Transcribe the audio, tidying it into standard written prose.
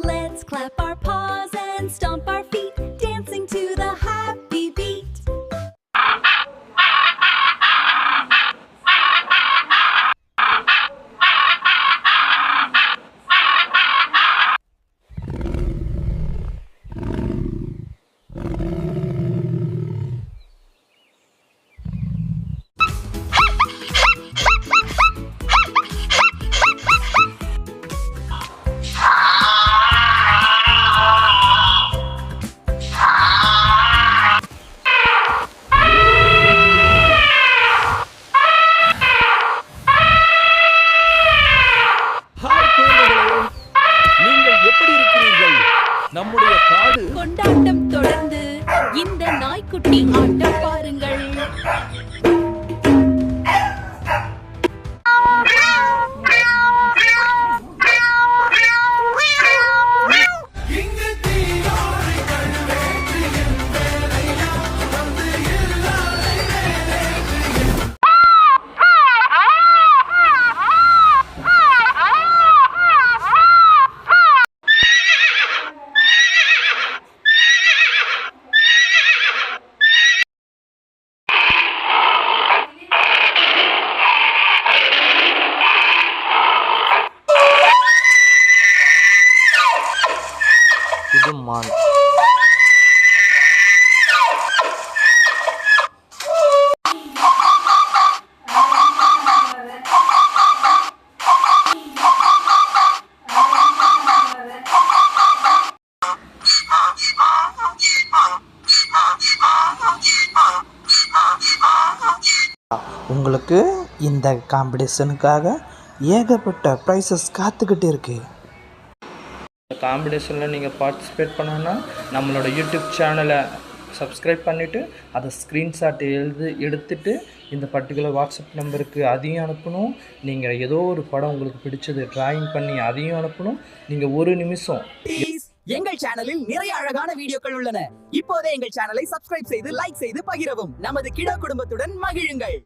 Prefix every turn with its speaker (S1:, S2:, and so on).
S1: Let's clap our paws and stomp our feet, dancing to the happy beat.
S2: நம்முடைய காடு
S1: கொண்டாட்டம் தொடர்ந்து இந்த நாய்க்குட்டி ஆட்டம் பாருங்கள்.
S2: இது மான்.
S3: உங்களுக்கு இந்த காம்படிஷனுக்காக ஏகப்பட்ட ப்ரைஸஸ் காத்துக்கிட்டு இருக்கு.
S4: காம்படிஷனில் நீங்கள் பார்ட்டிசிபேட் பண்ணணுன்னா நம்மளோட யூடியூப் சேனலை சப்ஸ்கிரைப் பண்ணிவிட்டு அதை ஸ்க்ரீன்ஷாட் எடுத்துட்டு இந்த பர்டிகுலர் வாட்ஸ்அப் நம்பருக்கு அதையும் அனுப்பணும். நீங்கள் ஏதோ ஒரு படம் உங்களுக்கு பிடிச்சது டிராயிங் பண்ணி அதையும் அனுப்பணும். நீங்கள் ஒரு நிமிஷம்.
S5: எங்கள் சேனலில் நிறைய அழகான வீடியோக்கள் உள்ளன. இப்போதே எங்கள் சேனலை சப்ஸ்கிரைப் செய்து லைக் செய்து பகிரவும். நமது கிடா குடும்பத்துடன் மகிழுங்கள்.